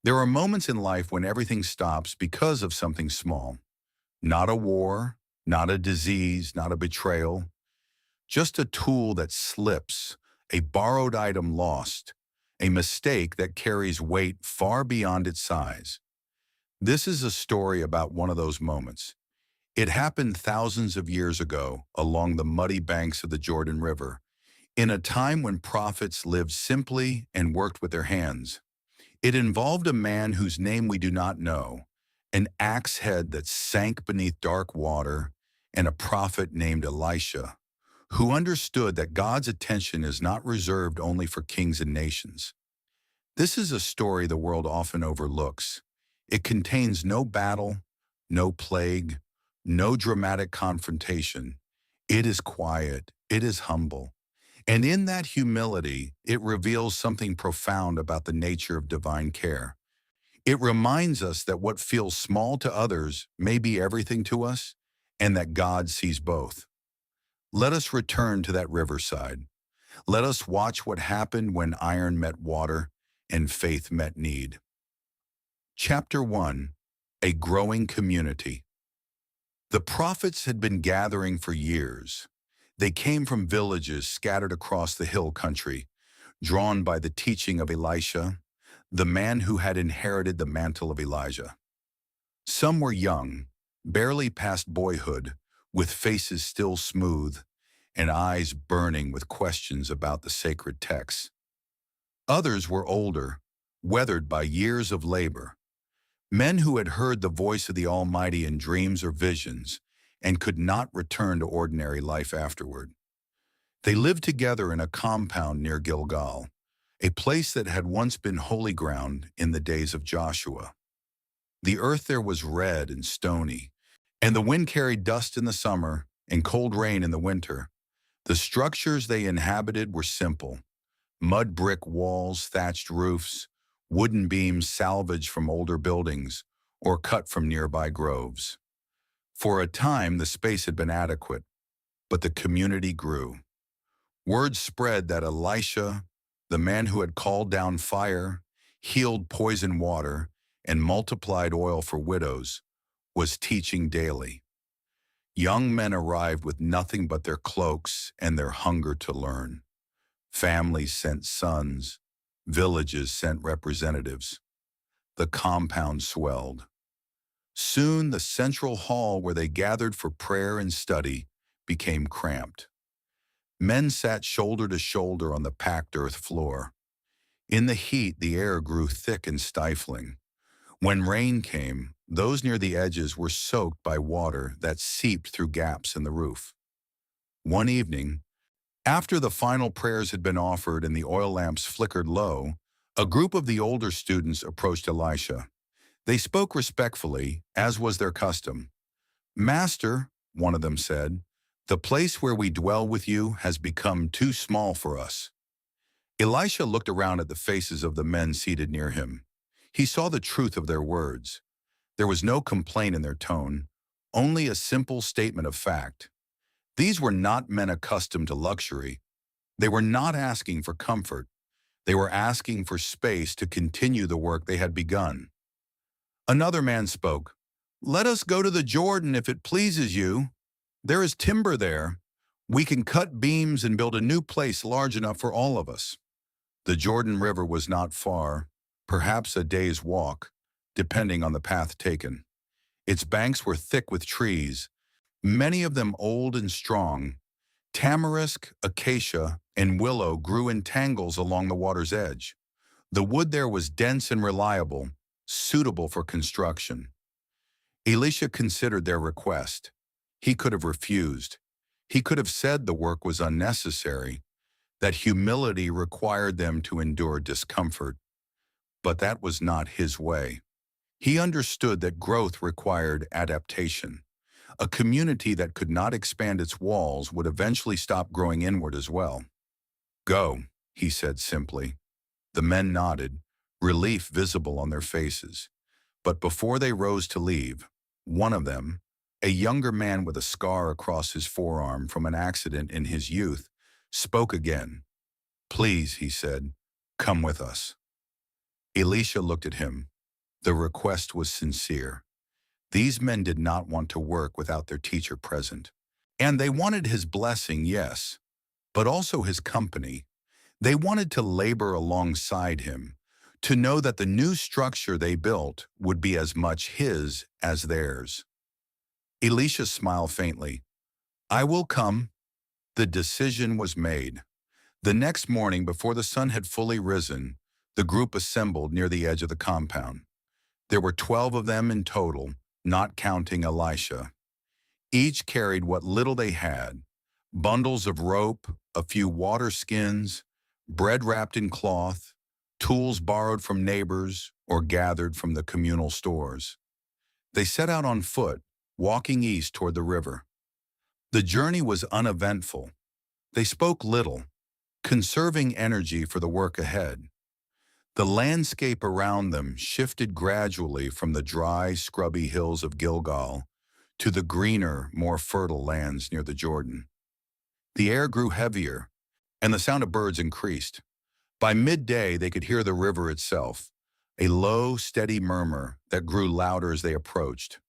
There are moments in life when everything stops because of something small. Not a war, not a disease, not a betrayal, just a tool that slips, a borrowed item lost, a mistake that carries weight far beyond its size. This is a story about one of those moments. It happened thousands of years ago along the muddy banks of the Jordan River, in a time when prophets lived simply and worked with their hands. It involved a man whose name we do not know, an axe head that sank beneath dark water, and a prophet named Elisha, who understood that God's attention is not reserved only for kings and nations. This is a story the world often overlooks. It contains no battle, no plague, no dramatic confrontation. It is quiet, it is humble. And in that humility, it reveals something profound about the nature of divine care. It reminds us that what feels small to others may be everything to us, and that God sees both. Let us return to that riverside. Let us watch what happened when iron met water and faith met need. Chapter 1. A Growing Community. The prophets had been gathering for years. They came from villages scattered across the hill country, drawn by the teaching of Elisha, the man who had inherited the mantle of Elijah. Some were young, barely past boyhood, with faces still smooth and eyes burning with questions about the sacred texts. Others were older, weathered by years of labor, men who had heard the voice of the Almighty in dreams or visions and could not return to ordinary life afterward. They lived together in a compound near Gilgal, a place that had once been holy ground in the days of Joshua. The earth there was red and stony, and the wind carried dust in the summer and cold rain in the winter. The structures they inhabited were simple: mud brick walls, thatched roofs, wooden beams salvaged from older buildings or cut from nearby groves. For a time, the space had been adequate, but the community grew. Word spread that Elisha, the man who had called down fire, healed poison water, and multiplied oil for widows, was teaching daily. Young men arrived with nothing but their cloaks and their hunger to learn. Families sent sons, villages sent representatives. The compound swelled. Soon the central hall where they gathered for prayer and study became cramped. Men sat shoulder to shoulder on the packed earth floor. In the heat, the air grew thick and stifling. When rain came, those near the edges were soaked by water that seeped through gaps in the roof. One evening, after the final prayers had been offered and the oil lamps flickered low, a group of the older students approached Elisha. They spoke respectfully, as was their custom. "Master," one of them said, "the place where we dwell with you has become too small for us." Elisha looked around at the faces of the men seated near him. He saw the truth of their words. There was no complaint in their tone, only a simple statement of fact. These were not men accustomed to luxury. They were not asking for comfort. They were asking for space to continue the work they had begun. Another man spoke. "Let us go to the Jordan if it pleases you. There is timber there. We can cut beams and build a new place large enough for all of us." The Jordan River was not far, perhaps a day's walk, depending on the path taken. Its banks were thick with trees, many of them old and strong. Tamarisk, acacia, and willow grew in tangles along the water's edge. The wood there was dense and reliable, suitable for construction. Elisha considered their request. He could have refused. He could have said the work was unnecessary, that humility required them to endure discomfort. But that was not his way. He understood that growth required adaptation. A community that could not expand its walls would eventually stop growing inward as well. "Go," he said simply. The men nodded, relief visible on their faces. But before they rose to leave, one of them, a younger man with a scar across his forearm from an accident in his youth, spoke again. "Please," he said, "come with us." Elisha looked at him. The request was sincere. These men did not want to work without their teacher present. And they wanted his blessing, yes, but also his company. They wanted to labor alongside him, to know that the new structure they built would be as much his as theirs. Elisha smiled faintly. I will come. The decision was made. The next morning, before the sun had fully risen, the group assembled near the edge of the compound. There were 12 of them in total, not counting Elisha. Each carried what little they had: bundles of rope, a few water skins, bread wrapped in cloth, tools borrowed from neighbors or gathered from the communal stores. They set out on foot, walking east toward the river. The journey was uneventful. They spoke little, conserving energy for the work ahead. The landscape around them shifted gradually from the dry, scrubby hills of Gilgal to the greener, more fertile lands near the Jordan. The air grew heavier, and the sound of birds increased. By midday, they could hear the river itself, a low, steady murmur that grew louder as they approached.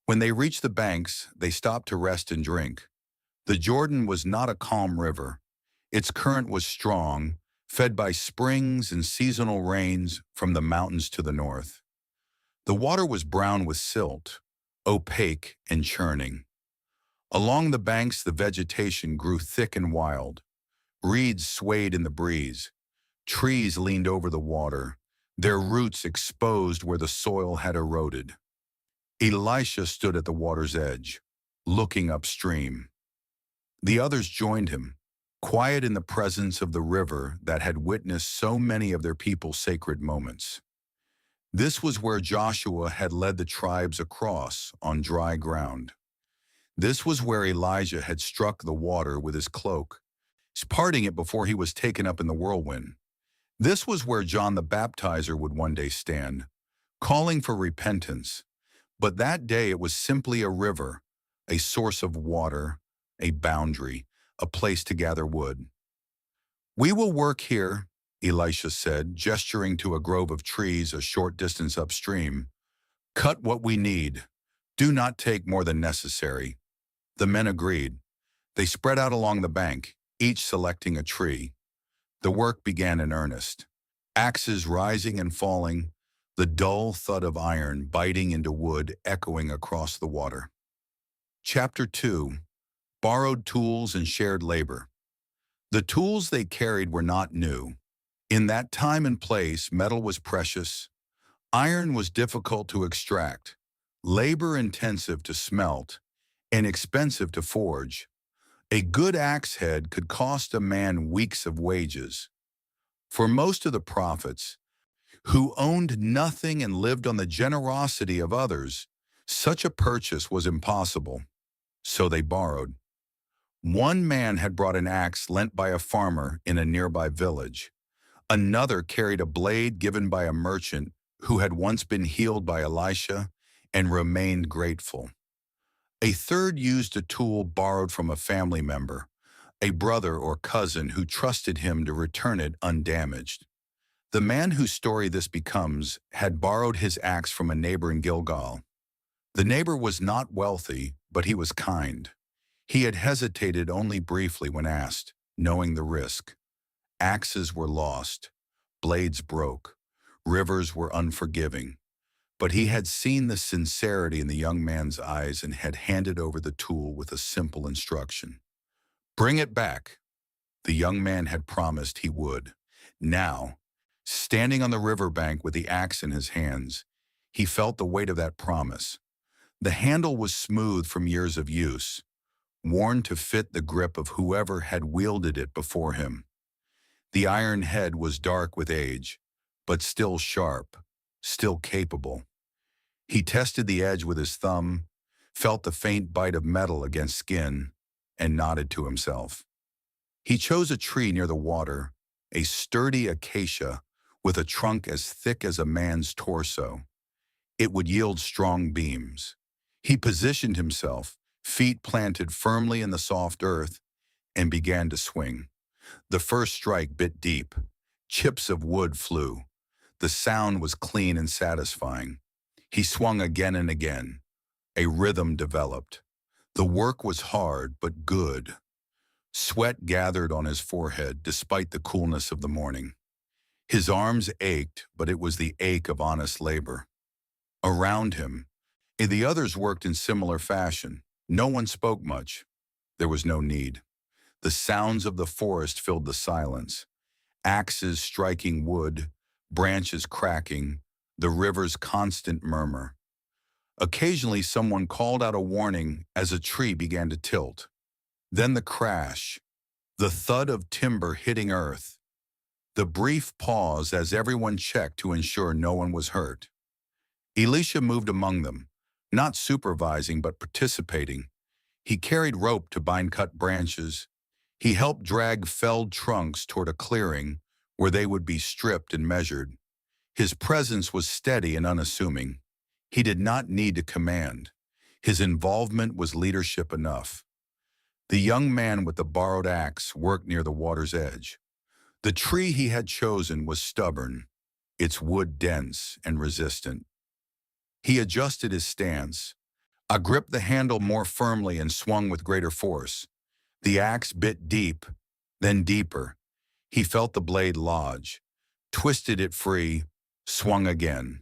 When they reached the banks, they stopped to rest and drink. The Jordan was not a calm river. Its current was strong, fed by springs and seasonal rains from the mountains to the north. The water was brown with silt, opaque and churning. Along the banks, the vegetation grew thick and wild. Reeds swayed in the breeze. Trees leaned over the water, their roots exposed where the soil had eroded. Elisha stood at the water's edge, looking upstream. The others joined him, quiet in the presence of the river that had witnessed so many of their people's sacred moments. This was where Joshua had led the tribes across on dry ground. This was where Elijah had struck the water with his cloak, parting it before he was taken up in the whirlwind. This was where John the Baptizer would one day stand, calling for repentance. But that day it was simply a river, a source of water, a boundary, a place to gather wood. We will work here, Elisha said, gesturing to a grove of trees a short distance upstream. Cut what we need. Do not take more than necessary. The men agreed. They spread out along the bank, each selecting a tree. The work began in earnest. Axes rising and falling, the dull thud of iron biting into wood echoing across the water. Chapter 2. Borrowed Tools and Shared Labor. The tools they carried were not new. In that time and place, metal was precious, iron was difficult to extract, labor-intensive to smelt, and expensive to forge. A good axe head could cost a man weeks of wages. For most of the prophets, who owned nothing and lived on the generosity of others, such a purchase was impossible. So they borrowed. One man had brought an axe lent by a farmer in a nearby village. Another carried a blade given by a merchant who had once been healed by Elisha and remained grateful. A third used a tool borrowed from a family member, a brother or cousin who trusted him to return it undamaged. The man whose story this becomes had borrowed his axe from a neighbor in Gilgal. The neighbor was not wealthy, but he was kind. He had hesitated only briefly when asked, knowing the risk. Axes were lost, blades broke, rivers were unforgiving. But he had seen the sincerity in the young man's eyes and had handed over the tool with a simple instruction. Bring it back. The young man had promised he would. Now, standing on the riverbank with the axe in his hands, he felt the weight of that promise. The handle was smooth from years of use, worn to fit the grip of whoever had wielded it before him. The iron head was dark with age, but still sharp, still capable. He tested the edge with his thumb, felt the faint bite of metal against skin, and nodded to himself. He chose a tree near the water, a sturdy acacia with a trunk as thick as a man's torso. It would yield strong beams. He positioned himself, feet planted firmly in the soft earth, and began to swing. The first strike bit deep. Chips of wood flew. The sound was clean and satisfying. He swung again and again. A rhythm developed. The work was hard but good. Sweat gathered on his forehead despite the coolness of the morning. His arms ached, but it was the ache of honest labor. Around him, the others worked in similar fashion. No one spoke much. There was no need. The sounds of the forest filled the silence. Axes striking wood, branches cracking, the river's constant murmur. Occasionally someone called out a warning as a tree began to tilt. Then the crash, the thud of timber hitting earth, the brief pause as everyone checked to ensure no one was hurt. Elisha moved among them, not supervising but participating. He carried rope to bind cut branches. He helped drag felled trunks toward a clearing where they would be stripped and measured. His presence was steady and unassuming. He did not need to command. His involvement was leadership enough. The young man with the borrowed axe worked near the water's edge. The tree he had chosen was stubborn, its wood dense and resistant. He adjusted his stance. I gripped the handle more firmly and swung with greater force. The axe bit deep, then deeper. He felt the blade lodge, twisted it free, swung again.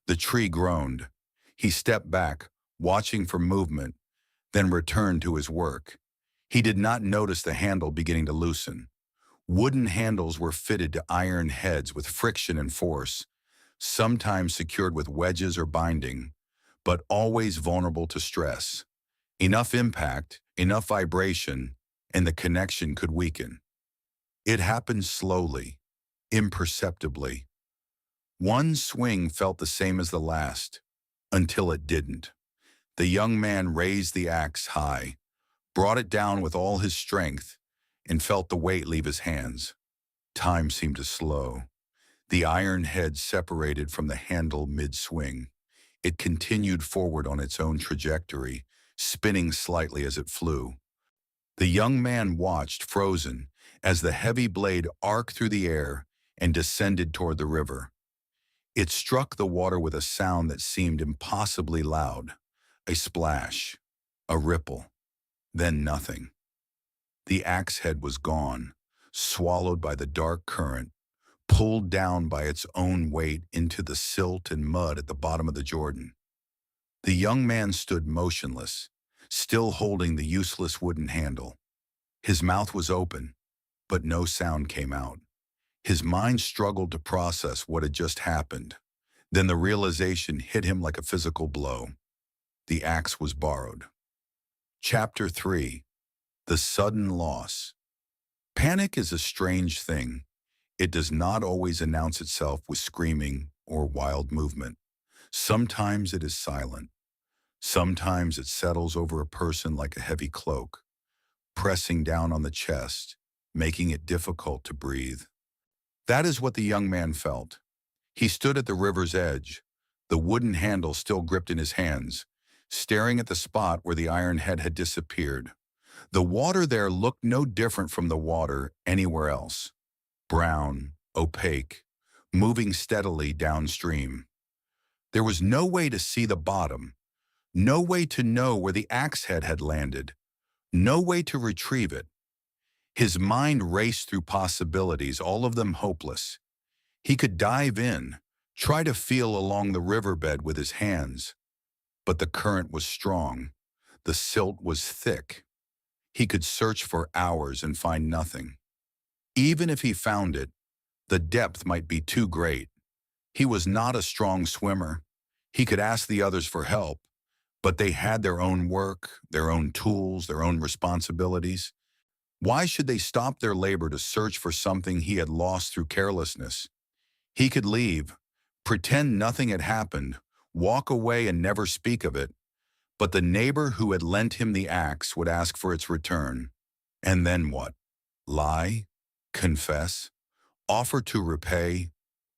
The tree groaned. He stepped back, watching for movement, then returned to his work. He did not notice the handle beginning to loosen. Wooden handles were fitted to iron heads with friction and force, sometimes secured with wedges or binding, but always vulnerable to stress. Enough impact, enough vibration, and the connection could weaken. It happened slowly, imperceptibly. One swing felt the same as the last, until it didn't. The young man raised the axe high, brought it down with all his strength, and felt the weight leave his hands. Time seemed to slow. The iron head separated from the handle mid-swing. It continued forward on its own trajectory, spinning slightly as it flew. The young man watched, frozen, as the heavy blade arced through the air and descended toward the river. It struck the water with a sound that seemed impossibly loud. A splash, a ripple, then nothing. The axe head was gone, swallowed by the dark current, pulled down by its own weight into the silt and mud at the bottom of the Jordan. The young man stood motionless, still holding the useless wooden handle. His mouth was open, but no sound came out. His mind struggled to process what had just happened. Then the realization hit him like a physical blow. The axe was borrowed. Chapter 3. The Sudden Loss. Panic is a strange thing. It does not always announce itself with screaming or wild movement. Sometimes it is silent. Sometimes it settles over a person like a heavy cloak, pressing down on the chest, making it difficult to breathe. That is what the young man felt. He stood at the river's edge, the wooden handle still gripped in his hands, staring at the spot where the iron head had disappeared. The water there looked no different from the water anywhere else. Brown, opaque, moving steadily downstream. There was no way to see the bottom, no way to know where the axe head had landed, no way to retrieve it. His mind raced through possibilities, all of them hopeless. He could dive in, try to feel along the riverbed with his hands, but the current was strong. The silt was thick. He could search for hours and find nothing. Even if he found it, the depth might be too great. He was not a strong swimmer. He could ask the others for help, but they had their own work, their own tools, their own responsibilities. Why should they stop their labor to search for something he had lost through carelessness? He could leave, pretend nothing had happened, walk away and never speak of it, but the neighbor who had lent him the axe would ask for its return. And then what? Lie? Confess? Offer to repay?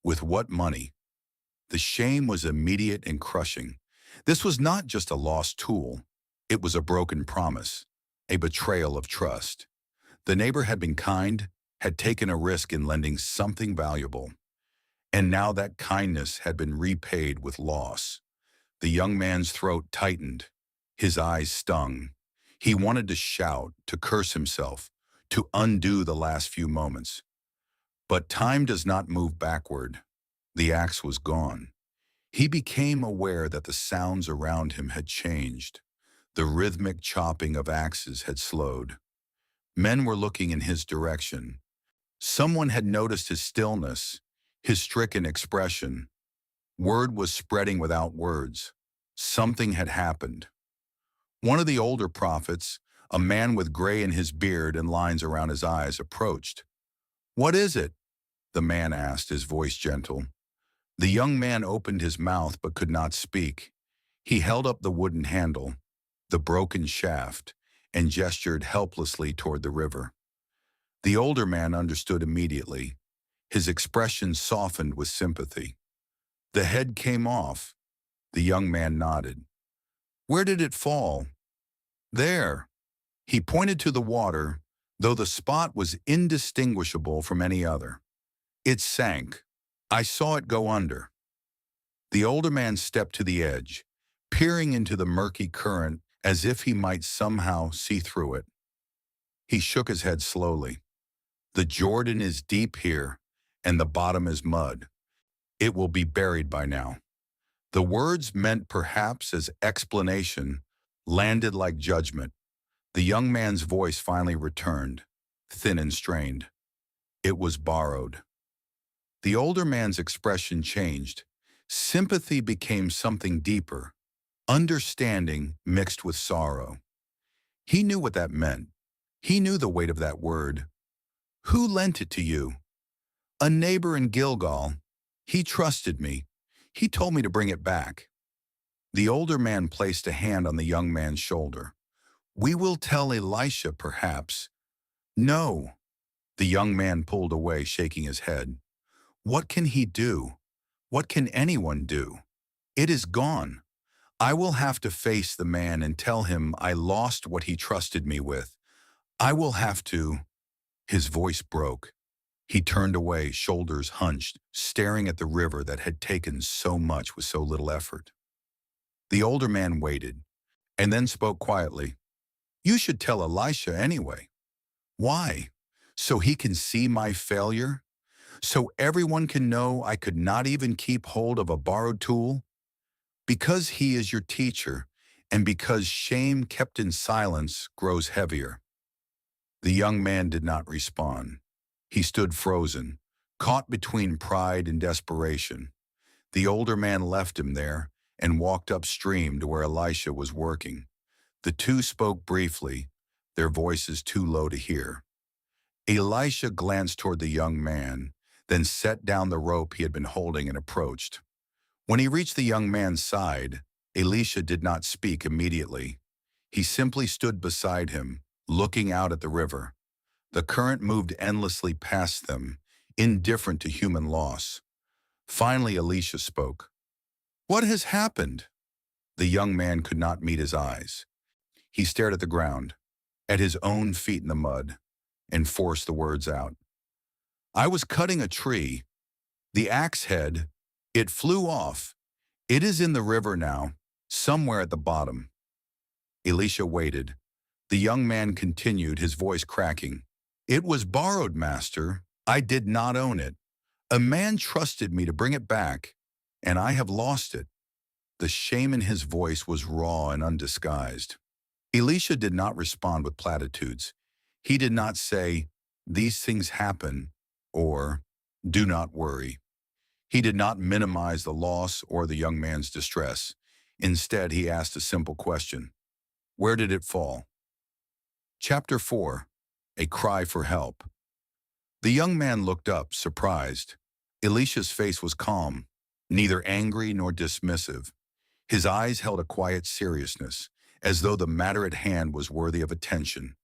With what money? The shame was immediate and crushing. This was not just a lost tool. It was a broken promise, a betrayal of trust. The neighbor had been kind, had taken a risk in lending something valuable. And now that kindness had been repaid with loss. The young man's throat tightened. His eyes stung. He wanted to shout, to curse himself, to undo the last few moments. But time does not move backward. The axe was gone. He became aware that the sounds around him had changed. The rhythmic chopping of axes had slowed. Men were looking in his direction. Someone had noticed his stillness, his stricken expression. Word was spreading without words. Something had happened. One of the older prophets, a man with gray in his beard and lines around his eyes, approached. "What is it?" the man asked, his voice gentle. The young man opened his mouth but could not speak. He held up the wooden handle, the broken shaft, and gestured helplessly toward the river. The older man understood immediately. His expression softened with sympathy. "The head came off." The young man nodded. "Where did it fall?" "There." He pointed to the water, though the spot was indistinguishable from any other. "It sank. I saw it go under." The older man stepped to the edge, peering into the murky current as if he might somehow see through it. He shook his head slowly. "The Jordan is deep here, and the bottom is mud. It will be buried by now." The words, meant perhaps as explanation, landed like judgment. The young man's voice finally returned, thin and strained. "It was borrowed." The older man's expression changed. Sympathy became something deeper, understanding mixed with sorrow. He knew what that meant. He knew the weight of that word. "Who lent it to you?" "A neighbor in Gilgal. He trusted me. He told me to bring it back." The older man placed a hand on the young man's shoulder. "We will tell Elisha, perhaps." "No." The young man pulled away, shaking his head. "What can he do? What can anyone do? It is gone. I will have to face the man and tell him I lost what he trusted me with. I will have to—" His voice broke. He turned away, shoulders hunched, staring at the river that had taken so much with so little effort. The older man waited, and then spoke quietly. "You should tell Elisha anyway." "Why? So he can see my failure? So everyone can know I could not even keep hold of a borrowed tool?" "Because he is your teacher, and because shame kept in silence grows heavier." The young man did not respond. He stood frozen, caught between pride and desperation. The older man left him there and walked upstream to where Elisha was working. The two spoke briefly, their voices too low to hear. Elisha glanced toward the young man, then set down the rope he had been holding and approached. When he reached the young man's side, Elisha did not speak immediately. He simply stood beside him, looking out at the river. The current moved endlessly past them, indifferent to human loss. Finally, Elisha spoke. "What has happened?" The young man could not meet his eyes. He stared at the ground, at his own feet in the mud, and forced the words out. "I was cutting a tree. The axe head, it flew off. It is in the river now, somewhere at the bottom." Elisha waited. The young man continued, his voice cracking. "It was borrowed, master. I did not own it. A man trusted me to bring it back, and I have lost it." The shame in his voice was raw and undisguised. Elisha did not respond with platitudes. He did not say, "These things happen," or "Do not worry." He did not minimize the loss or the young man's distress. Instead, he asked a simple question. "Where did it fall?" Chapter 4. A Cry for Help. The young man looked up, surprised. Elisha's face was calm, neither angry nor dismissive. His eyes held a quiet seriousness, as though the matter at hand was worthy of attention.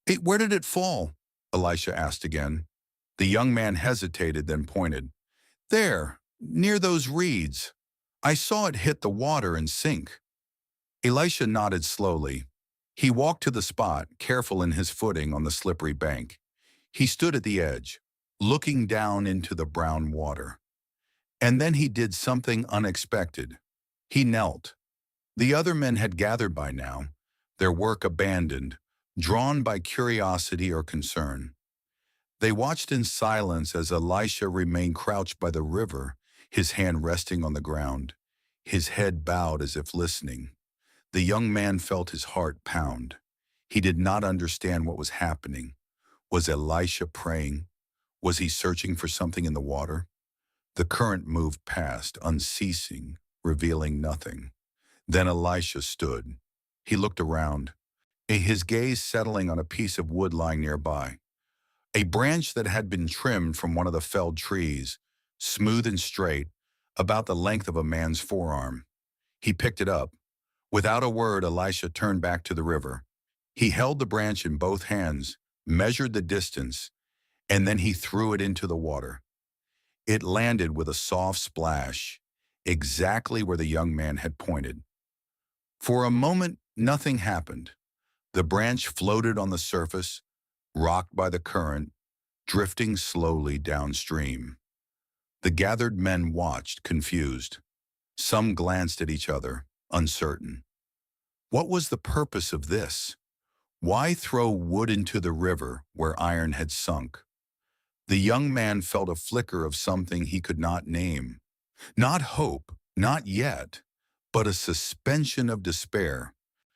"Hey, where did it fall?" Elisha asked again. The young man hesitated, then pointed. "There, near those reeds. I saw it hit the water and sink." Elisha nodded slowly. He walked to the spot, careful in his footing on the slippery bank. He stood at the edge, looking down into the brown water. And then he did something unexpected. He knelt. The other men had gathered by now, their work abandoned, drawn by curiosity or concern. They watched in silence as Elisha remained crouched by the river, his hand resting on the ground, his head bowed as if listening. The young man felt his heart pound. He did not understand what was happening. Was Elisha praying? Was he searching for something in the water? The current moved past, unceasing, revealing nothing. Then Elisha stood. He looked around, his gaze settling on a piece of wood lying nearby. A branch that had been trimmed from one of the felled trees, smooth and straight, about the length of a man's forearm. He picked it up. Without a word, Elisha turned back to the river. He held the branch in both hands, measured the distance, and then he threw it into the water. It landed with a soft splash, exactly where the young man had pointed. For a moment, nothing happened. The branch floated on the surface, rocked by the current, drifting slowly downstream. The gathered men watched, confused. Some glanced at each other, uncertain. What was the purpose of this? Why throw wood into the river where iron had sunk? The young man felt a flicker of something he could not name. Not hope, not yet, but a suspension of despair.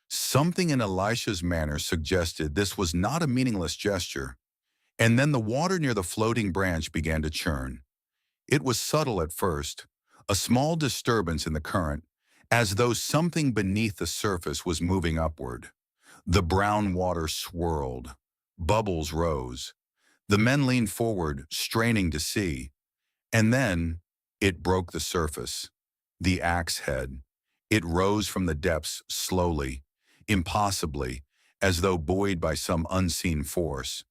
Something in Elisha's manner suggested this was not a meaningless gesture. And then the water near the floating branch began to churn. It was subtle at first, a small disturbance in the current, as though something beneath the surface was moving upward. The brown water swirled. Bubbles rose. The men leaned forward, straining to see. And then it broke the surface. The axe head. It rose from the depths slowly, impossibly, as though buoyed by some unseen force.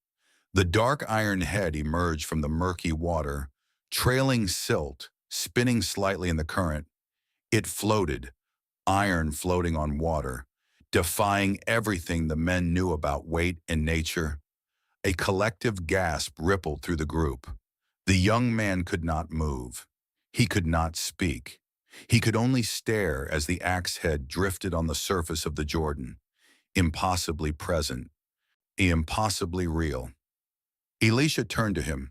The dark iron head emerged from the murky water, trailing silt, spinning slightly in the current. It floated, iron floating on water, defying everything the men knew about weight and nature. A collective gasp rippled through the group. The young man could not move. He could not speak. He could only stare as the axe head drifted on the surface of the Jordan, impossibly present, impossibly real. Elisha turned to him.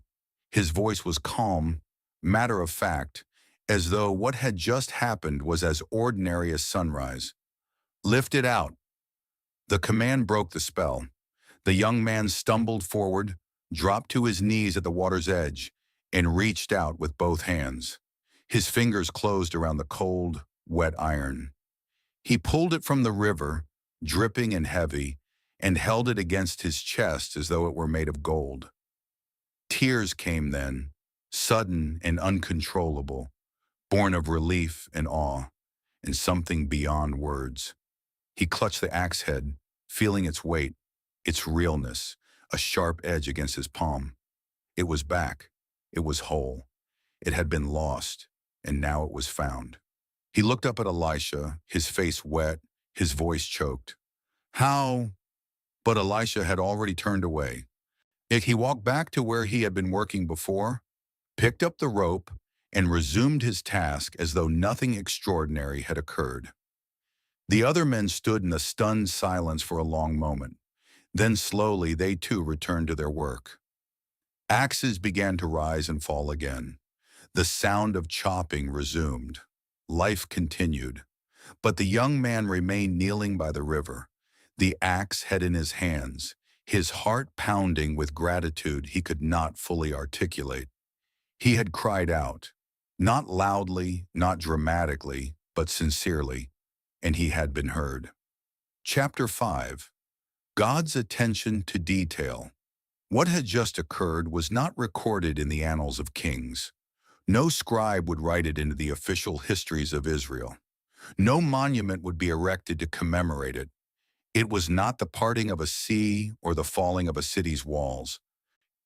His voice was calm, matter of fact, as though what had just happened was as ordinary as sunrise. "Lift it out." The command broke the spell. The young man stumbled forward, dropped to his knees at the water's edge, and reached out with both hands. His fingers closed around the cold, wet iron. He pulled it from the river, dripping and heavy, and held it against his chest as though it were made of gold. Tears came then, sudden and uncontrollable, born of relief and awe, and something beyond words. He clutched the axe head, feeling its weight, its realness, a sharp edge against his palm. It was back. It was whole. It had been lost, and now it was found. He looked up at Elisha, his face wet, his voice choked. "How?" But Elisha had already turned away. He walked back to where he had been working before, picked up the rope, and resumed his task as though nothing extraordinary had occurred. The other men stood in a stunned silence for a long moment. Then slowly they too returned to their work. Axes began to rise and fall again. The sound of chopping resumed. Life continued. But the young man remained kneeling by the river, the axe head in his hands, his heart pounding with gratitude he could not fully articulate. He had cried out, not loudly, not dramatically, but sincerely, and he had been heard. Chapter 5. God's attention to detail. What had just occurred was not recorded in the annals of kings. No scribe would write it into the official histories of Israel. No monument would be erected to commemorate it. It was not the parting of a sea or the falling of a city's walls.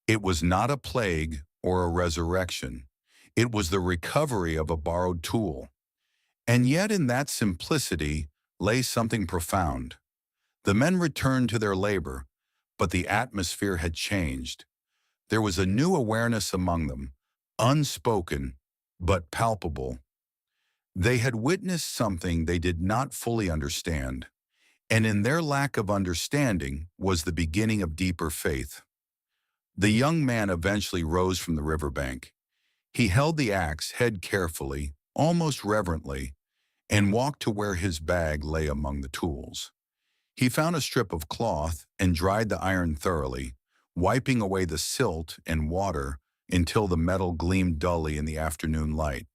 It was not a plague or a resurrection. It was the recovery of a borrowed tool. And yet in that simplicity lay something profound. The men returned to their labor, but the atmosphere had changed. There was a new awareness among them, unspoken, but palpable. They had witnessed something they did not fully understand, and in their lack of understanding was the beginning of deeper faith. The young man eventually rose from the riverbank. He held the axe head carefully, almost reverently, and walked to where his bag lay among the tools. He found a strip of cloth and dried the iron thoroughly, wiping away the silt and water until the metal gleamed dully in the afternoon light.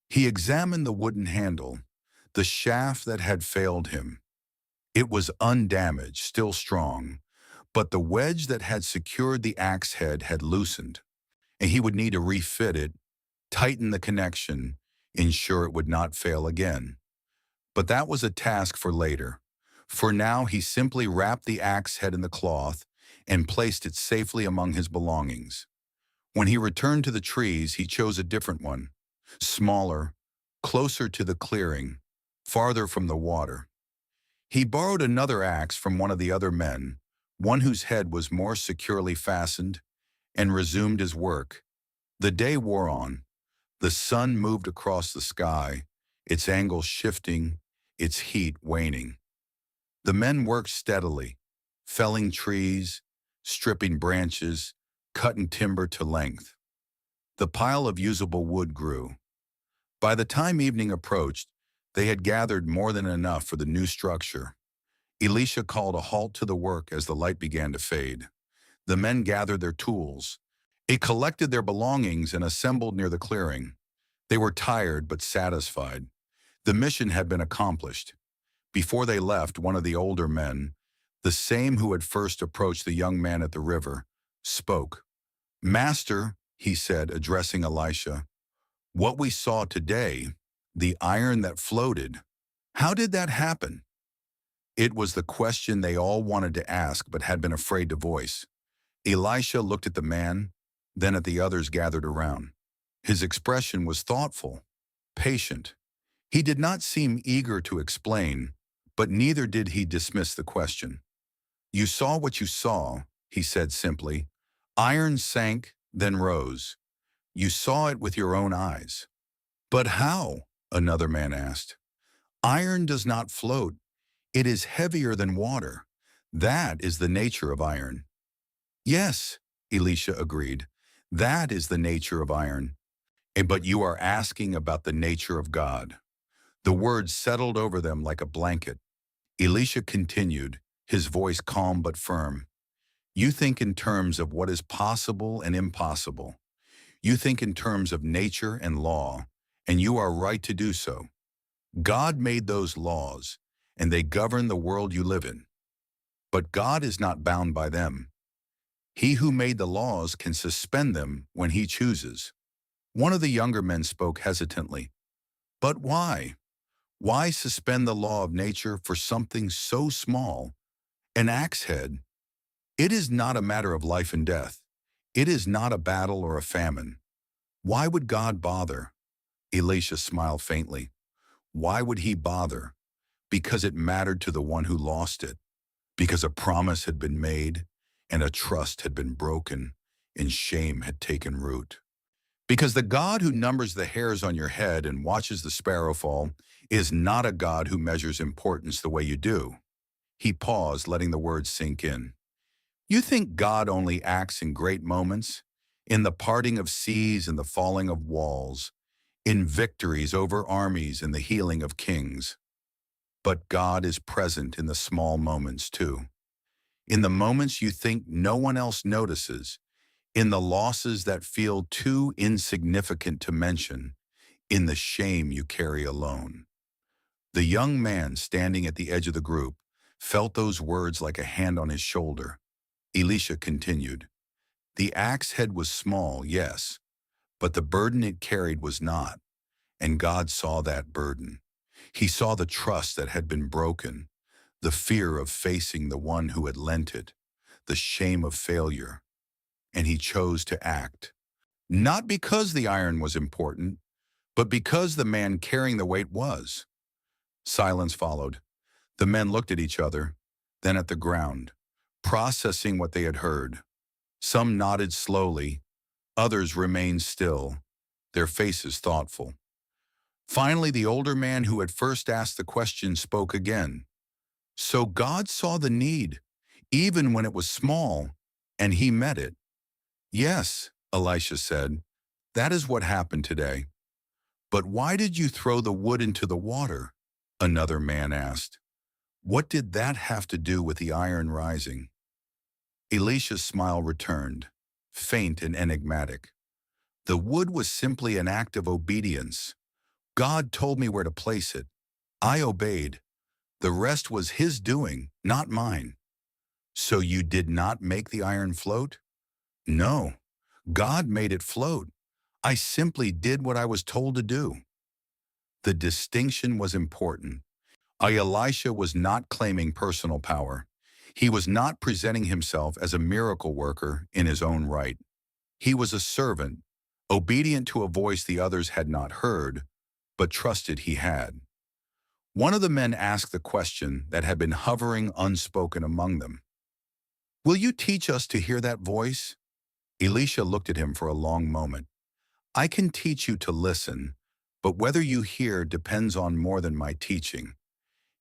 He examined the wooden handle, the shaft that had failed him. It was undamaged, still strong, but the wedge that had secured the axe head had loosened, and he would need to refit it, tighten the connection, ensure it would not fail again. But that was a task for later. For now, he simply wrapped the axe head in the cloth and placed it safely among his belongings. When he returned to the trees, he chose a different one, smaller, closer to the clearing, farther from the water. He borrowed another axe from one of the other men, one whose head was more securely fastened, and resumed his work. The day wore on. The sun moved across the sky, its angle shifting, its heat waning. The men worked steadily, felling trees, stripping branches, cutting timber to length. The pile of usable wood grew. By the time evening approached, they had gathered more than enough for the new structure. Elisha called a halt to the work as the light began to fade. The men gathered their tools. They collected their belongings and assembled near the clearing. They were tired but satisfied. The mission had been accomplished. Before they left, one of the older men, the same who had first approached the young man at the river, spoke. "Master," he said, addressing Elisha, "what we saw today, the iron that floated, how did that happen?" It was the question they all wanted to ask but had been afraid to voice. Elisha looked at the man, then at the others gathered around. His expression was thoughtful, patient. He did not seem eager to explain, but neither did he dismiss the question. "You saw what you saw," he said simply. "Iron sank, then rose. You saw it with your own eyes." "But how?" another man asked. "Iron does not float. It is heavier than water. That is the nature of iron." "Yes," Elisha agreed. "That is the nature of iron. But you are asking about the nature of God." The words settled over them like a blanket. Elisha continued, his voice calm but firm. "You think in terms of what is possible and impossible. You think in terms of nature and law, and you are right to do so. God made those laws, and they govern the world you live in. But God is not bound by them. He who made the laws can suspend them when he chooses." One of the younger men spoke hesitantly. "But why? Why suspend the law of nature for something so small? An axe head. It is not a matter of life and death. It is not a battle or a famine. Why would God bother?" Elisha smiled faintly. Why would he bother? Because it mattered to the one who lost it. Because a promise had been made, and a trust had been broken, and shame had taken root. Because the God who numbers the hairs on your head and watches the sparrow fall is not a God who measures importance the way you do. He paused, letting the words sink in. You think God only acts in great moments, in the parting of seas and the falling of walls, in victories over armies and the healing of kings. But God is present in the small moments too. In the moments you think no one else notices, in the losses that feel too insignificant to mention, in the shame you carry alone. The young man standing at the edge of the group felt those words like a hand on his shoulder. Elisha continued, "The axe head was small, yes, but the burden it carried was not, and God saw that burden. He saw the trust that had been broken, the fear of facing the one who had lent it, the shame of failure, and he chose to act. Not because the iron was important, but because the man carrying the weight was." Silence followed. The men looked at each other, then at the ground, processing what they had heard. Some nodded slowly, others remained still, their faces thoughtful. Finally, the older man who had first asked the question spoke again. So God saw the need, even when it was small, and he met it. Yes, Elisha said, that is what happened today. But why did you throw the wood into the water? Another man asked. What did that have to do with the iron rising? Elisha's smile returned, faint and enigmatic. The wood was simply an act of obedience. God told me where to place it. I obeyed. The rest was his doing, not mine. So you did not make the iron float? No, God made it float. I simply did what I was told to do. The distinction was important. Elisha was not claiming personal power. He was not presenting himself as a miracle worker in his own right. He was a servant, obedient to a voice the others had not heard, but trusted he had. One of the men asked the question that had been hovering unspoken among them. Will you teach us to hear that voice? Elisha looked at him for a long moment. I can teach you to listen, but whether you hear depends on more than my teaching.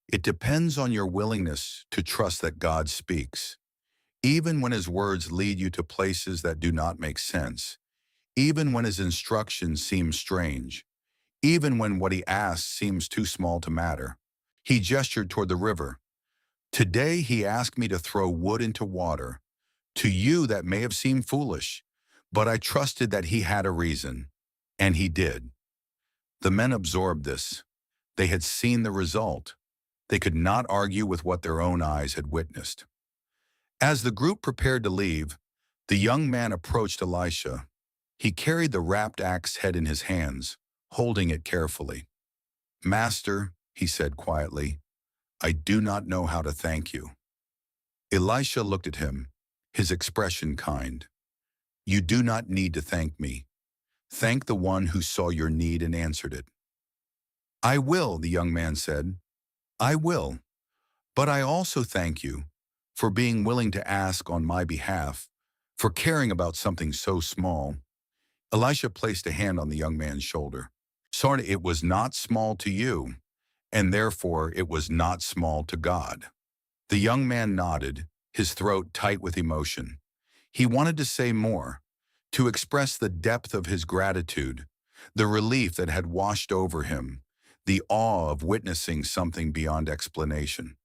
It depends on your willingness to trust that God speaks, even when his words lead you to places that do not make sense, even when his instructions seem strange, even when what he asks seems too small to matter. He gestured toward the river. Today he asked me to throw wood into water. To you that may have seemed foolish, but I trusted that he had a reason, and he did. The men absorbed this. They had seen the result. They could not argue with what their own eyes had witnessed. As the group prepared to leave, the young man approached Elisha. He carried the wrapped axe head in his hands, holding it carefully. Master, he said quietly, I do not know how to thank you. Elisha looked at him, his expression kind. You do not need to thank me. Thank the one who saw your need and answered it. I will, the young man said. I will. But I also thank you for being willing to ask on my behalf, for caring about something so small. Elisha placed a hand on the young man's shoulder. Sorry, it was not small to you, and therefore it was not small to God. The young man nodded, his throat tight with emotion. He wanted to say more, to express the depth of his gratitude, the relief that had washed over him, the awe of witnessing something beyond explanation.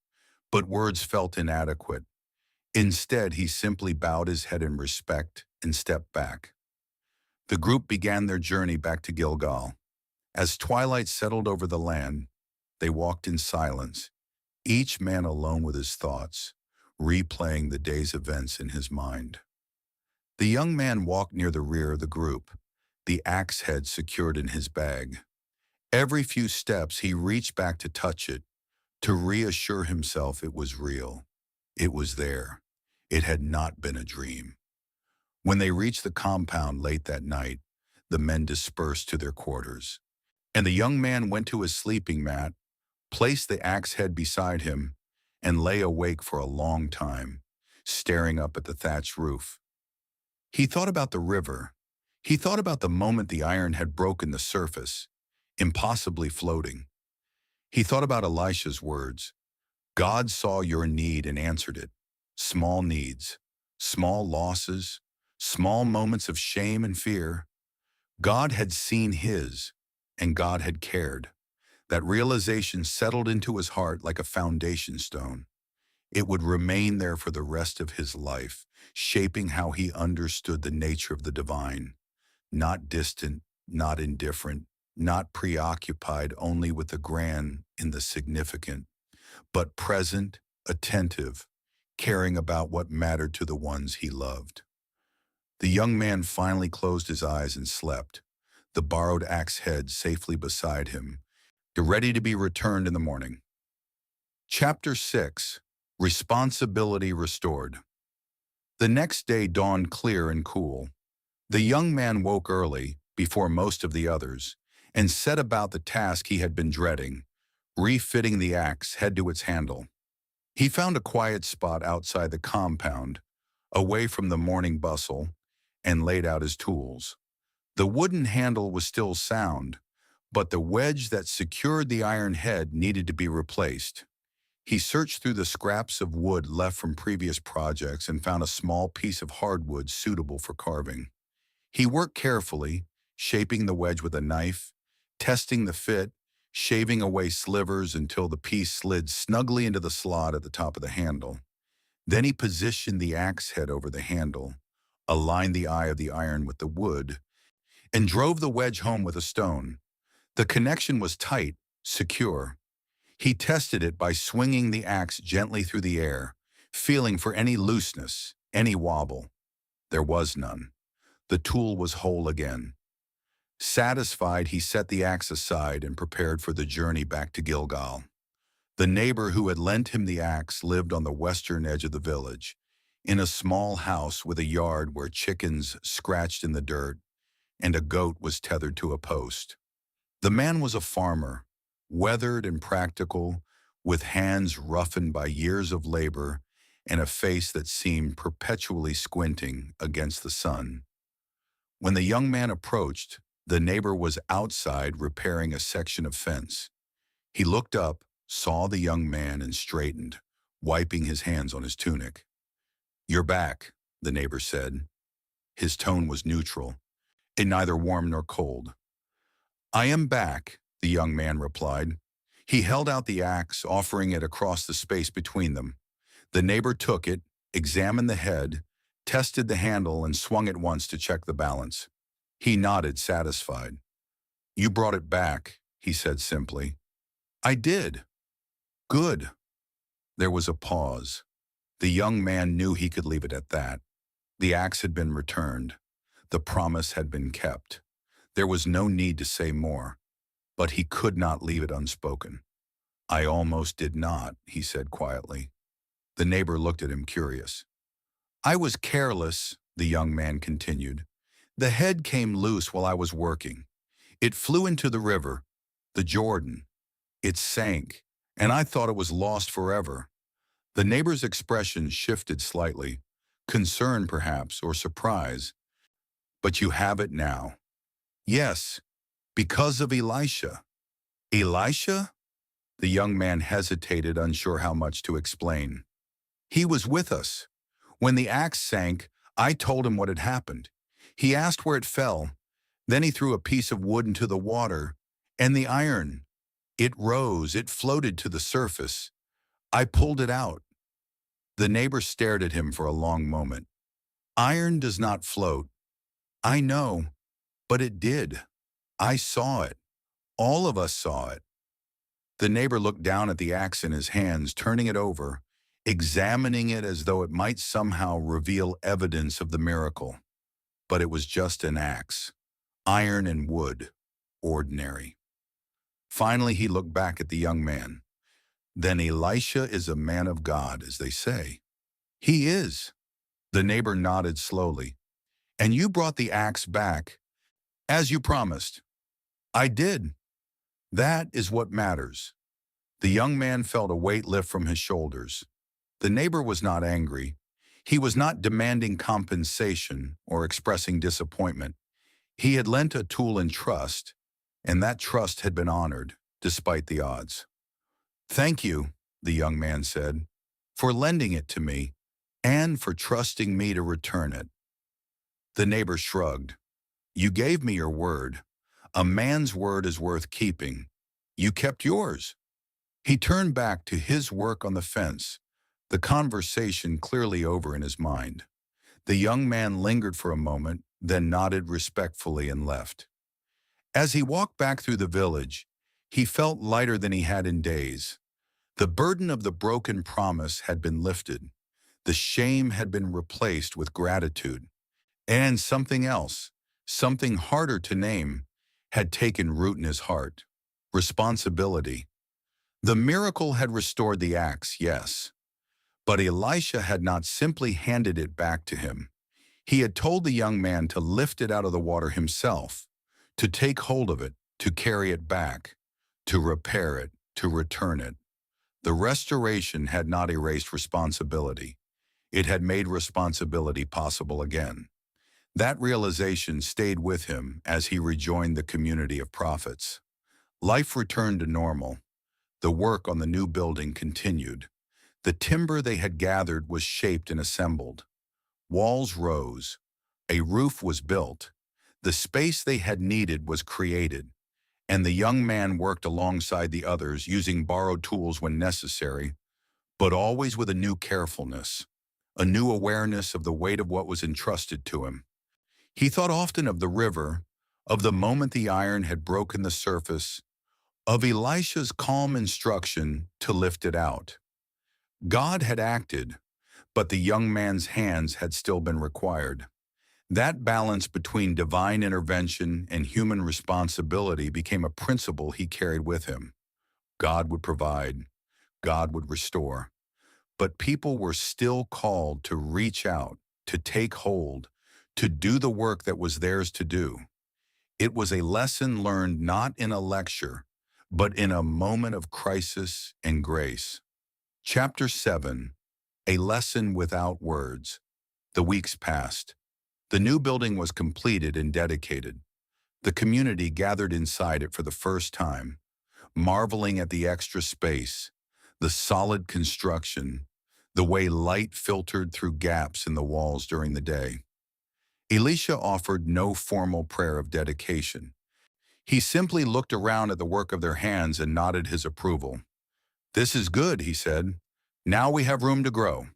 But words felt inadequate. Instead, he simply bowed his head in respect and stepped back. The group began their journey back to Gilgal. As twilight settled over the land, they walked in silence, each man alone with his thoughts, replaying the day's events in his mind. The young man walked near the rear of the group, the axe head secured in his bag. Every few steps he reached back to touch it, to reassure himself it was real. It was there. It had not been a dream. When they reached the compound late that night, the men dispersed to their quarters, and the young man went to his sleeping mat, placed the axe head beside him, and lay awake for a long time, staring up at the thatched roof. He thought about the river. He thought about the moment the iron had broken the surface, impossibly floating. He thought about Elisha's words. God saw your need and answered it. Small needs, small losses, small moments of shame and fear. God had seen his, and God had cared. That realization settled into his heart like a foundation stone. It would remain there for the rest of his life, shaping how he understood the nature of the divine. Not distant, not indifferent, not preoccupied only with the grand in the significant, but present, attentive, caring about what mattered to the ones he loved. The young man finally closed his eyes and slept, the borrowed axe head safely beside him, ready to be returned in the morning. Chapter 6. Responsibility Restored. The next day dawned clear and cool. The young man woke early, before most of the others, and set about the task he had been dreading, refitting the axe head to its handle. He found a quiet spot outside the compound, away from the morning bustle, and laid out his tools. The wooden handle was still sound, but the wedge that secured the iron head needed to be replaced. He searched through the scraps of wood left from previous projects and found a small piece of hardwood suitable for carving. He worked carefully, shaping the wedge with a knife, testing the fit, shaving away slivers until the piece slid snugly into the slot at the top of the handle. Then he positioned the axe head over the handle, aligned the eye of the iron with the wood, and drove the wedge home with a stone. The connection was tight, secure. He tested it by swinging the axe gently through the air, feeling for any looseness, any wobble. There was none. The tool was whole again. Satisfied, he set the axe aside and prepared for the journey back to Gilgal. The neighbor who had lent him the axe lived on the western edge of the village, in a small house with a yard where chickens scratched in the dirt and a goat was tethered to a post. The man was a farmer, weathered and practical, with hands roughened by years of labor and a face that seemed perpetually squinting against the sun. When the young man approached, the neighbor was outside repairing a section of fence. He looked up, saw the young man, and straightened, wiping his hands on his tunic. "You're back," the neighbor said. His tone was neutral, and neither warm nor cold. "I am back," the young man replied. He held out the axe, offering it across the space between them. The neighbor took it, examined the head, tested the handle, and swung it once to check the balance. He nodded, satisfied. "You brought it back," he said simply. "I did." "Good." There was a pause. The young man knew he could leave it at that. The axe had been returned. The promise had been kept. There was no need to say more, but he could not leave it unspoken. "I almost did not," he said quietly. The neighbor looked at him, curious. "I was careless," the young man continued. "The head came loose while I was working. It flew into the river, the Jordan. It sank, and I thought it was lost forever." The neighbor's expression shifted slightly, concern perhaps, or surprise. "But you have it now." "Yes, because of Elisha." "Elisha?" The young man hesitated, unsure how much to explain. "He was with us. When the axe sank, I told him what had happened. He asked where it fell. Then he threw a piece of wood into the water, and the iron. It rose, it floated to the surface. I pulled it out." The neighbor stared at him for a long moment. "Iron does not float." "I know, but it did. I saw it. All of us saw it." The neighbor looked down at the axe in his hands, turning it over, examining it as though it might somehow reveal evidence of the miracle. But it was just an axe. Iron and wood. Ordinary. Finally, he looked back at the young man. "Then Elisha is a man of God, as they say." "He is." The neighbor nodded slowly. "And you brought the axe back, as you promised." "I did." "That is what matters." The young man felt a weight lift from his shoulders. The neighbor was not angry. He was not demanding compensation or expressing disappointment. He had lent a tool in trust, and that trust had been honored, despite the odds. "Thank you," the young man said, "for lending it to me, and for trusting me to return it." The neighbor shrugged. "You gave me your word. A man's word is worth keeping. You kept yours." He turned back to his work on the fence, the conversation clearly over in his mind. The young man lingered for a moment, then nodded respectfully and left. As he walked back through the village, he felt lighter than he had in days. The burden of the broken promise had been lifted. The shame had been replaced with gratitude. And something else, something harder to name, had taken root in his heart. Responsibility. The miracle had restored the axe, yes. But Elisha had not simply handed it back to him. He had told the young man to lift it out of the water himself, to take hold of it, to carry it back, to repair it, to return it. The restoration had not erased responsibility. It had made responsibility possible again. That realization stayed with him as he rejoined the community of prophets. Life returned to normal. The work on the new building continued. The timber they had gathered was shaped and assembled. Walls rose. A roof was built. The space they had needed was created, and the young man worked alongside the others, using borrowed tools when necessary, but always with a new carefulness, a new awareness of the weight of what was entrusted to him. He thought often of the river, of the moment the iron had broken the surface, of Elisha's calm instruction to lift it out. God had acted, but the young man's hands had still been required. That balance between divine intervention and human responsibility became a principle he carried with him. God would provide, God would restore. But people were still called to reach out, to take hold, to do the work that was theirs to do. It was a lesson learned not in a lecture, but in a moment of crisis and grace. Chapter 7. A Lesson Without Words. The weeks passed. The new building was completed and dedicated. The community gathered inside it for the first time, marveling at the extra space, the solid construction, the way light filtered through gaps in the walls during the day. Elisha offered no formal prayer of dedication. He simply looked around at the work of their hands and nodded his approval. "This is good," he said. "Now we have room to grow."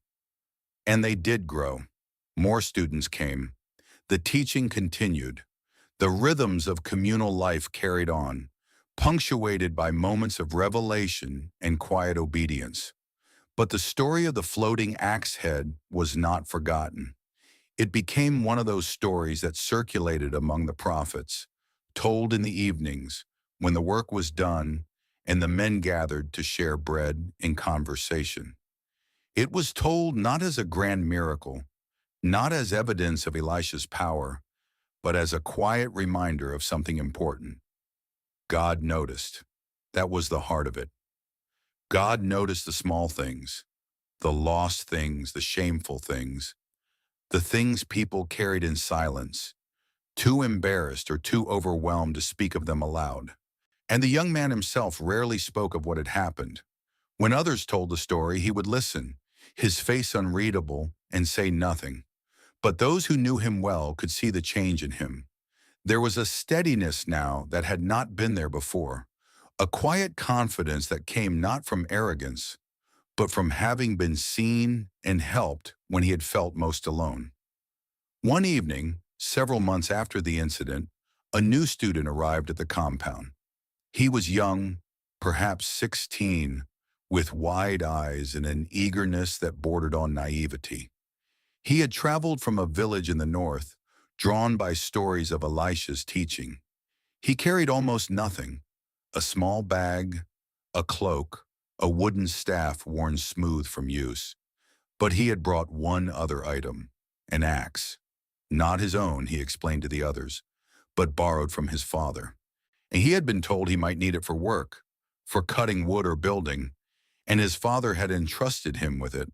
And they did grow. More students came. The teaching continued. The rhythms of communal life carried on, punctuated by moments of revelation and quiet obedience. But the story of the floating axe head was not forgotten. It became one of those stories that circulated among the prophets, told in the evenings when the work was done and the men gathered to share bread and conversation. It was told not as a grand miracle, not as evidence of Elisha's power, but as a quiet reminder of something important. God noticed. That was the heart of it. God noticed the small things, the lost things, the shameful things, the things people carried in silence, too embarrassed or too overwhelmed to speak of them aloud. And the young man himself rarely spoke of what had happened. When others told the story, he would listen, his face unreadable, and say nothing. But those who knew him well could see the change in him. There was a steadiness now that had not been there before, a quiet confidence that came not from arrogance, but from having been seen and helped when he had felt most alone. One evening, several months after the incident, a new student arrived at the compound. He was young, perhaps 16, with wide eyes and an eagerness that bordered on naivety. He had traveled from a village in the north, drawn by stories of Elisha's teaching. He carried almost nothing: a small bag, a cloak, a wooden staff worn smooth from use. But he had brought one other item: an axe. Not his own, he explained to the others, but borrowed from his father. And he had been told he might need it for work, for cutting wood or building, and his father had entrusted him with it.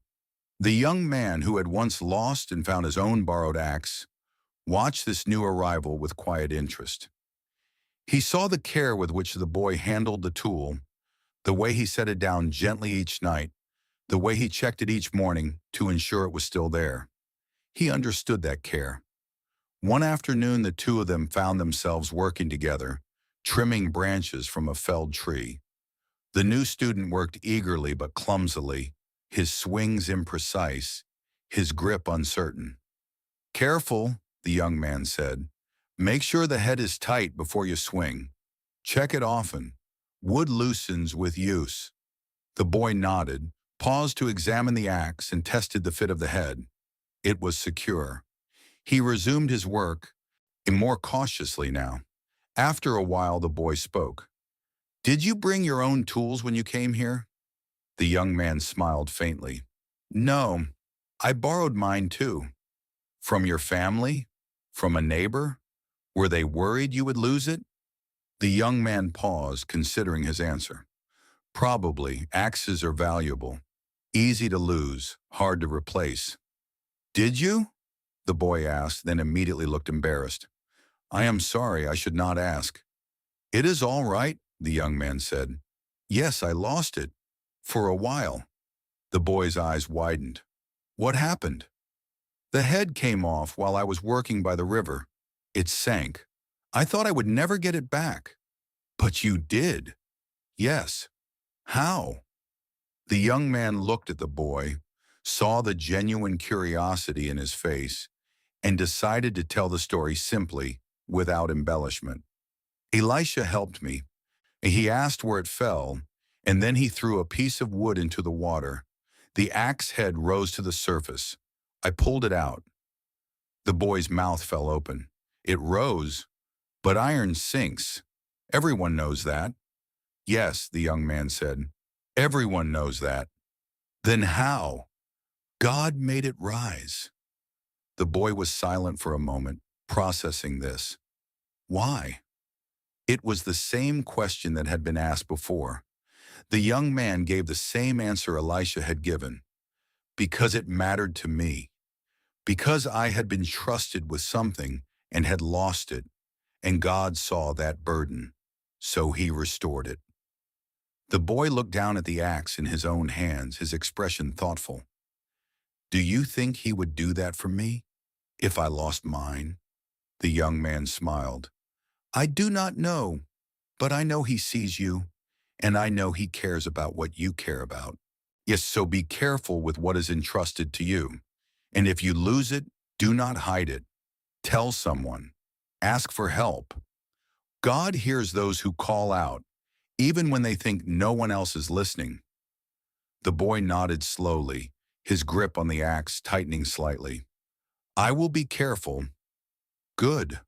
The young man, who had once lost and found his own borrowed axe, watched this new arrival with quiet interest. He saw the care with which the boy handled the tool, the way he set it down gently each night, the way he checked it each morning to ensure it was still there. He understood that care. One afternoon, the two of them found themselves working together, trimming branches from a felled tree. The new student worked eagerly but clumsily, his swings imprecise, his grip uncertain. "Careful," the young man said. "Make sure the head is tight before you swing. Check it often. Wood loosens with use." The boy nodded, paused to examine the axe, and tested the fit of the head. It was secure. He resumed his work, and more cautiously now. After a while, the boy spoke. "Did you bring your own tools when you came here?" The young man smiled faintly. "No, I borrowed mine too." "From your family? From a neighbor? Were they worried you would lose it?" The young man paused, considering his answer. "Probably. Axes are valuable. Easy to lose, hard to replace." "Did you?" the boy asked, then immediately looked embarrassed. I am sorry, I should not ask. It is all right, the young man said. Yes, I lost it. For a while. The boy's eyes widened. What happened? The head came off while I was working by the river. It sank. I thought I would never get it back. But you did. Yes. How? The young man looked at the boy, saw the genuine curiosity in his face, and decided to tell the story simply, without embellishment. Elisha helped me. He asked where it fell, and then he threw a piece of wood into the water. The axe head rose to the surface. I pulled it out. The boy's mouth fell open. It rose, but iron sinks. Everyone knows that. Yes, the young man said. Everyone knows that. Then how? God made it rise. The boy was silent for a moment, processing this. Why? It was the same question that had been asked before. The young man gave the same answer Elisha had given. Because it mattered to me. Because I had been trusted with something and had lost it, and God saw that burden, so he restored it. The boy looked down at the axe in his own hands, his expression thoughtful. Do you think he would do that for me, if I lost mine? The young man smiled. I do not know, but I know he sees you, and I know he cares about what you care about. Yes, so be careful with what is entrusted to you. And if you lose it, do not hide it. Tell someone. Ask for help. God hears those who call out, even when they think no one else is listening. The boy nodded slowly, his grip on the axe tightening slightly. I will be careful. Good.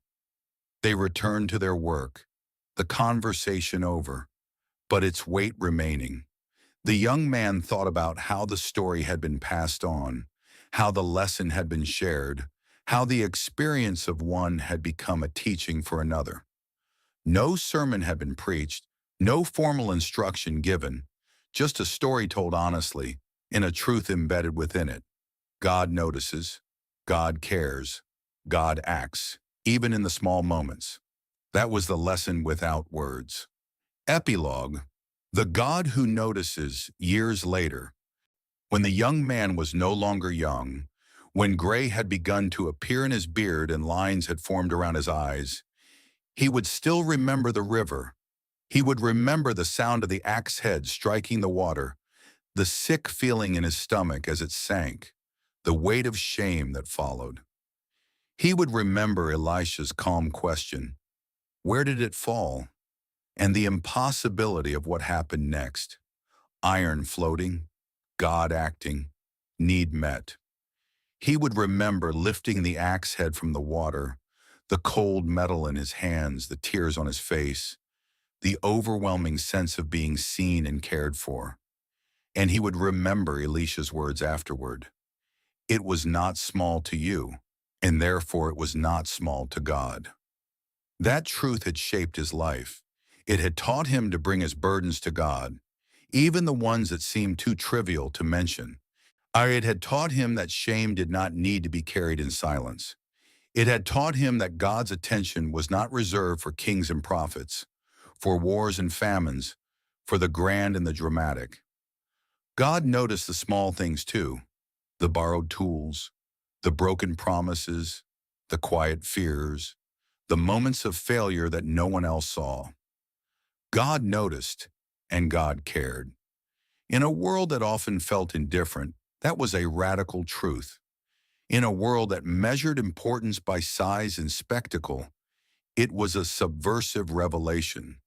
They returned to their work, the conversation over, but its weight remaining. The young man thought about how the story had been passed on, how the lesson had been shared, how the experience of one had become a teaching for another. No sermon had been preached, no formal instruction given, just a story told honestly, and a truth embedded within it. God notices, God cares, God acts, even in the small moments. That was the lesson without words. Epilogue. The God who notices years later, when the young man was no longer young, when gray had begun to appear in his beard and lines had formed around his eyes, he would still remember the river. He would remember the sound of the axe head striking the water, the sick feeling in his stomach as it sank, the weight of shame that followed. He would remember Elisha's calm question, where did it fall? And the impossibility of what happened next. Iron floating, God acting, need met. He would remember lifting the axe head from the water, the cold metal in his hands, the tears on his face, the overwhelming sense of being seen and cared for. And he would remember Elisha's words afterward. It was not small to you, and therefore it was not small to God. That truth had shaped his life. It had taught him to bring his burdens to God, even the ones that seemed too trivial to mention. It had taught him that shame did not need to be carried in silence. It had taught him that God's attention was not reserved for kings and prophets, for wars and famines, for the grand and the dramatic. God noticed the small things too, the borrowed tools, the broken promises, the quiet fears, the moments of failure that no one else saw. God noticed, and God cared. In a world that often felt indifferent, that was a radical truth. In a world that measured importance by size and spectacle, it was a subversive revelation.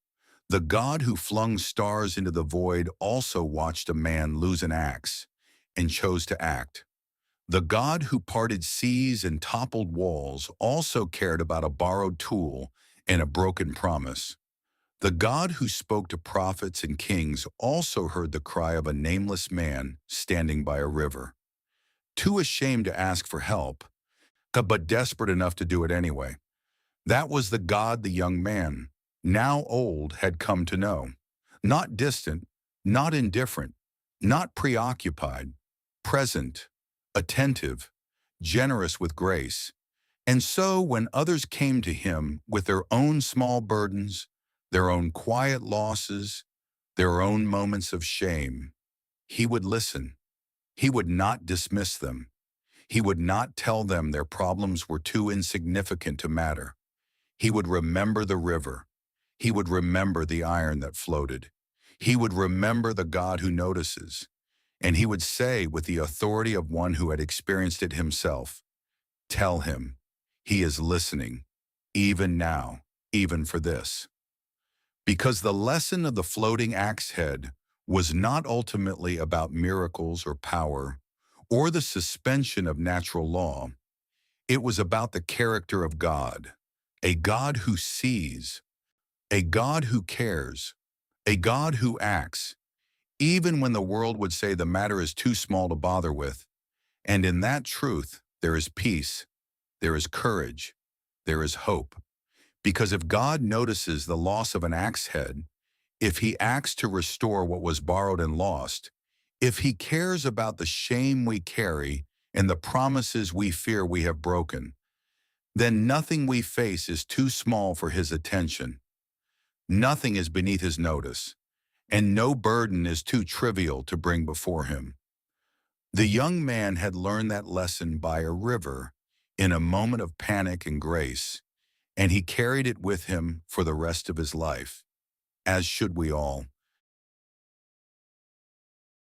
The God who flung stars into the void also watched a man lose an axe and chose to act. The God who parted seas and toppled walls also cared about a borrowed tool and a broken promise. The God who spoke to prophets and kings also heard the cry of a nameless man standing by a river. Too ashamed to ask for help, but desperate enough to do it anyway. That was the God the young man, now old, had come to know. Not distant, not indifferent, not preoccupied, present, attentive, generous with grace. And so when others came to him with their own small burdens, their own quiet losses, their own moments of shame, he would listen. He would not dismiss them. He would not tell them their problems were too insignificant to matter. He would remember the river. He would remember the iron that floated. He would remember the God who notices. And he would say with the authority of one who had experienced it himself, "Tell him, he is listening, even now, even for this." Because the lesson of the floating axe head was not ultimately about miracles or power, or the suspension of natural law. It was about the character of God, a God who sees, a God who cares, a God who acts, even when the world would say the matter is too small to bother with. And in that truth, there is peace, there is courage, there is hope. Because if God notices the loss of an axe head, if he acts to restore what was borrowed and lost, if he cares about the shame we carry and the promises we fear we have broken, then nothing we face is too small for his attention. Nothing is beneath his notice, and no burden is too trivial to bring before him. The young man had learned that lesson by a river in a moment of panic and grace, and he carried it with him for the rest of his life, as should we all.